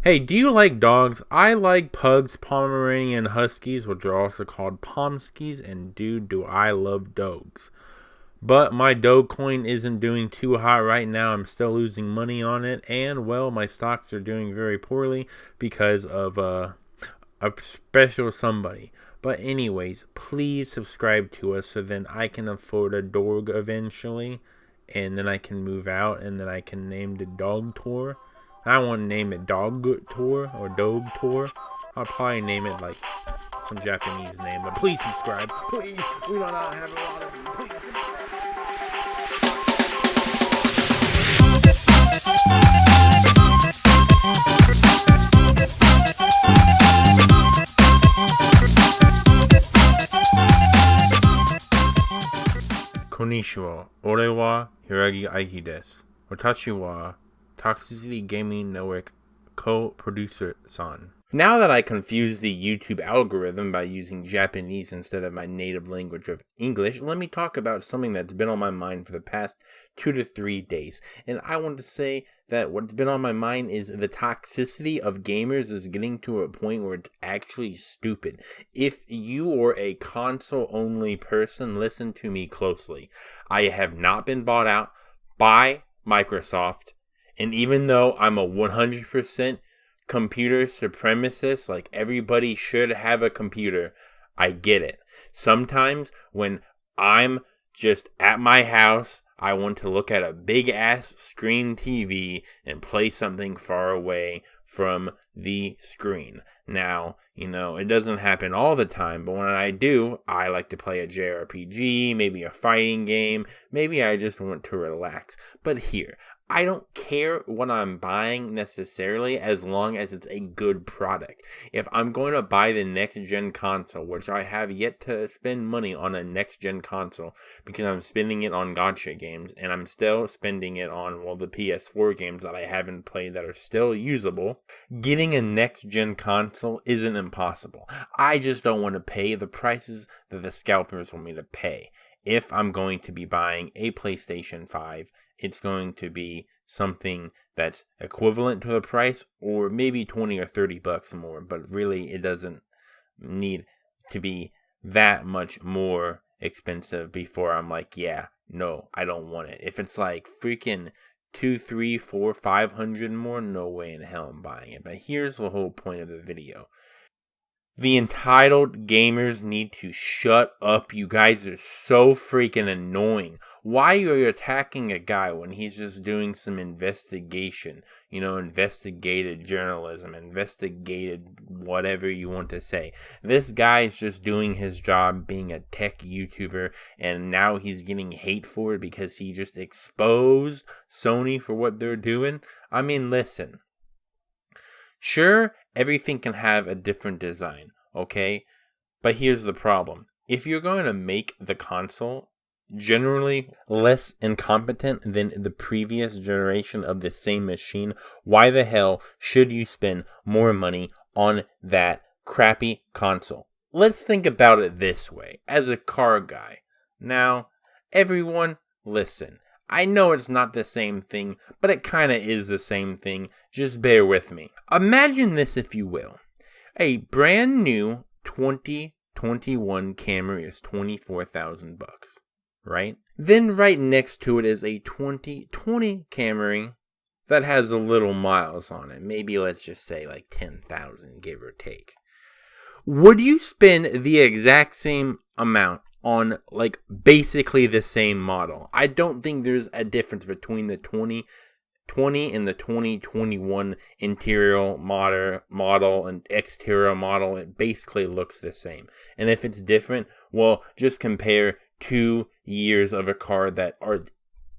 Hey, do you like dogs? I like pugs, Pomeranian Huskies, which are also called Pomskis, and dude, do I love dogs. But my Dogecoin isn't doing too hot right now. I'm still losing money on it, and well, my stocks are doing very poorly because of a special somebody. But anyways, please subscribe to us so then I can afford a dog eventually, and then I can move out, and then I can name the dog tour. I want to name it Dog Tour or Dog Tour. I'll probably name it like some Japanese name, but please subscribe. Please, we do not have a lot of you. Please Konnichiwa. Ore wa Hiragi Aiki desu. Watashi wa Toxicity Gaming Network co-producer-san. Now that I confuse the YouTube algorithm by using Japanese instead of my native language of English, let me talk about something that's been on my mind for the past 2 to 3 days. And I want to say that what's been on my mind is the toxicity of gamers is getting to a point where it's actually stupid. If you are a console-only person, listen to me closely. I have not been bought out by Microsoft, and even though I'm a 100% computer supremacist, like everybody should have a computer, I get it. Sometimes when I'm just at my house, I want to look at a big ass screen TV and play something far away from the screen. Now, it doesn't happen all the time, but when I do, I like to play a JRPG, maybe a fighting game, maybe I just want to relax. But here, I don't care what I'm buying necessarily as long as it's a good product. If I'm going to buy the next gen console, which I have yet to spend money on a next gen console because I'm spending it on gacha games and I'm still spending it on, the PS4 games that I haven't played that are still usable, getting a next gen console isn't impossible. I just don't want to pay the prices that the scalpers want me to pay. If I'm going to be buying a PlayStation 5, it's going to be something that's equivalent to the price or maybe 20 or 30 bucks more, but really it doesn't need to be that much more expensive before I'm like, yeah, no, I don't want it. If it's like freaking 2, 3, 4, 500 more, no way in hell I'm buying it. But here's the whole point of the video. The entitled gamers need to shut up. You guys are so freaking annoying. Why are you attacking a guy when he's just doing some investigation? Investigated journalism, investigated whatever you want to say. This guy's just doing his job being a tech YouTuber, and now he's getting hate for it because he just exposed Sony for what they're doing. I mean, listen. Sure, everything can have a different design, okay? But here's the problem. If you're going to make the console generally less incompetent than the previous generation of the same machine, why the hell should you spend more money on that crappy console? Let's think about it this way, as a car guy. Now, everyone, listen. I know it's not the same thing, but it kinda is the same thing. Just bear with me. Imagine this, if you will. A brand new 2021 Camry is $24,000, right? Then right next to it is a 2020 Camry that has a little miles on it. Maybe let's just say like 10,000, give or take. Would you spend the exact same amount on basically the same model? I don't think there's a difference between the 2020 and the 2021 interior model and exterior model. It basically looks the same. And if it's different, well, just compare 2 years of a car that are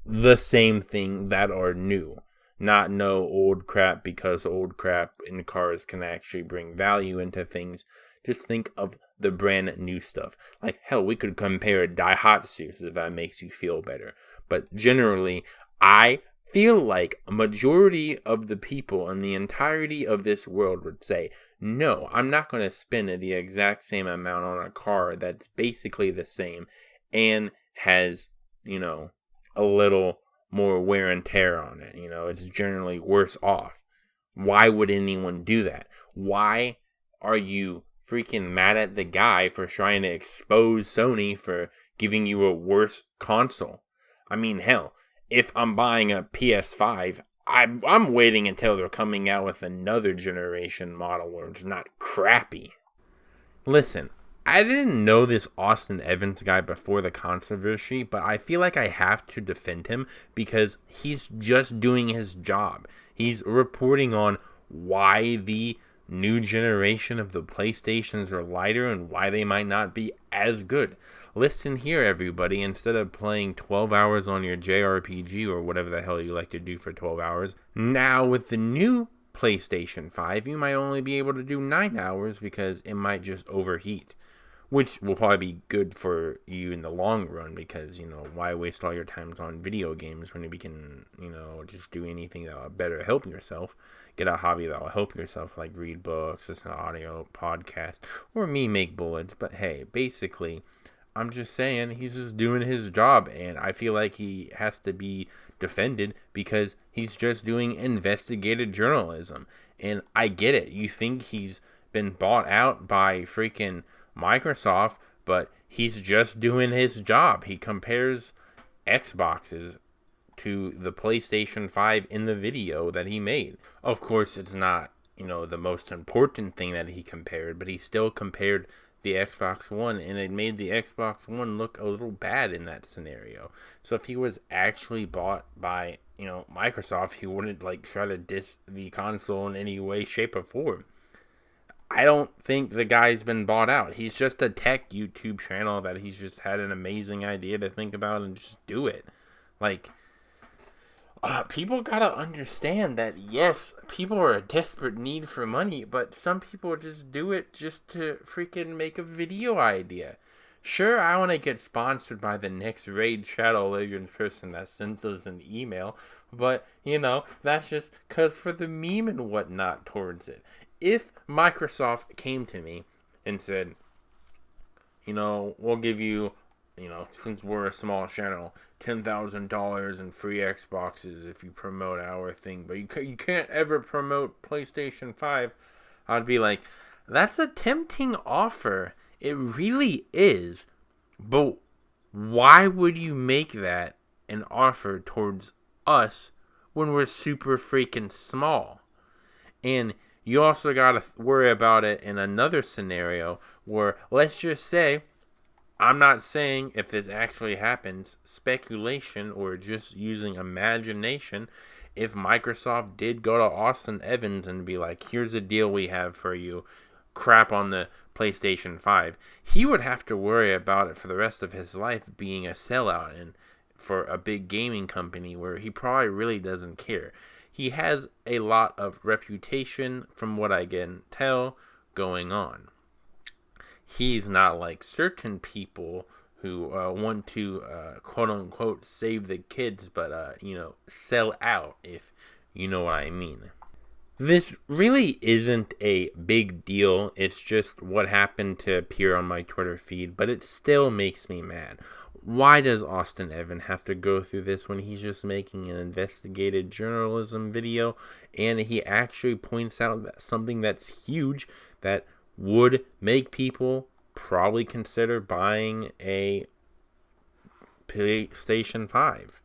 the same thing that are new. Not no old crap, because old crap in cars can actually bring value into things. Just think of the brand new stuff. Like, hell, we could compare Daihatsus if that makes you feel better. But generally, I feel like a majority of the people in the entirety of this world would say, no, I'm not going to spend the exact same amount on a car that's basically the same and has, a little more wear and tear on it. It's generally worse off. Why would anyone do that? Why are you freaking mad at the guy for trying to expose Sony for giving you a worse console? I mean, hell, if I'm buying a PS5, I'm waiting until they're coming out with another generation model where it's not crappy. Listen, I didn't know this Austin Evans guy before the controversy, but I feel like I have to defend him because he's just doing his job. He's reporting on why the new generation of the PlayStations are lighter and why they might not be as good. Listen here, everybody. Instead of playing 12 hours on your JRPG or whatever the hell you like to do for 12 hours, now with the new PlayStation 5, you might only be able to do 9 hours because it might just overheat. Which will probably be good for you in the long run because, why waste all your time on video games when you can, just do anything that will better help yourself. Get a hobby that will help yourself, like read books, listen to audio, podcast, or me make bullets. But hey, basically, I'm just saying he's just doing his job, and I feel like he has to be defended because he's just doing investigative journalism. And I get it. You think he's been bought out by freaking Microsoft, but he's just doing his job. He compares Xboxes to the PlayStation 5 in the video that he made. Of course, it's not, the most important thing that he compared, but he still compared the Xbox One, and it made the Xbox One look a little bad in that scenario. So if he was actually bought by, Microsoft, he wouldn't try to diss the console in any way, shape, or form. I don't think the guy's been bought out. He's just a tech YouTube channel that he's just had an amazing idea to think about and just do it. People gotta understand that, yes, people are a desperate need for money, but some people just do it just to freaking make a video idea. Sure, I want to get sponsored by the next Raid Shadow Legends person that sends us an email, but, that's just because for the meme and whatnot towards it. If Microsoft came to me and said, we'll give you, since we're a small channel, $10,000 in free Xboxes if you promote our thing, but you can't ever promote PlayStation 5, I'd be like, that's a tempting offer. It really is. But why would you make that an offer towards us when we're super freaking small? And you also got to worry about it in another scenario where, let's just say, I'm not saying if this actually happens, speculation or just using imagination, if Microsoft did go to Austin Evans and be like, here's a deal we have for you, crap on the PlayStation 5, he would have to worry about it for the rest of his life being a sellout and for a big gaming company where he probably really doesn't care. He has a lot of reputation, from what I can tell, going on. He's not like certain people who want to, quote-unquote, save the kids, but, sell out, if you know what I mean. This really isn't a big deal. It's just what happened to appear on my Twitter feed, but it still makes me mad. Why does Austin Evans have to go through this when he's just making an investigative journalism video and he actually points out that something that's huge that would make people probably consider buying a PlayStation 5?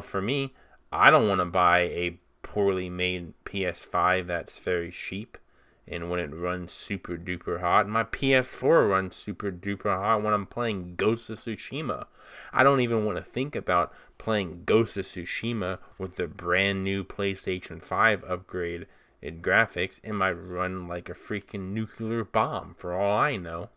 For me, I don't want to buy a poorly made PS5 that's very cheap and when it runs super duper hot. My PS4 runs super duper hot when I'm playing Ghost of Tsushima. I don't even want to think about playing Ghost of Tsushima with the brand new PlayStation 5 upgrade in graphics. It might run like a freaking nuclear bomb for all I know.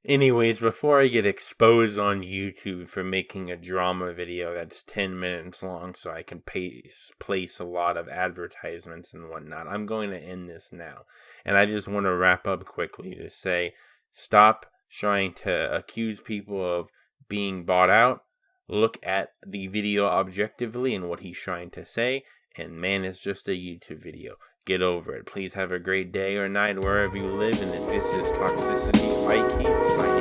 Anyways, before I get exposed on YouTube for making a drama video that's 10 minutes long so I can place a lot of advertisements and whatnot, I'm going to end this now. And I just want to wrap up quickly to say, stop trying to accuse people of being bought out. Look at the video objectively and what he's trying to say. And man, it's just a YouTube video. Get over it. Please have a great day or night wherever you live. And this is Toxicity Aiki.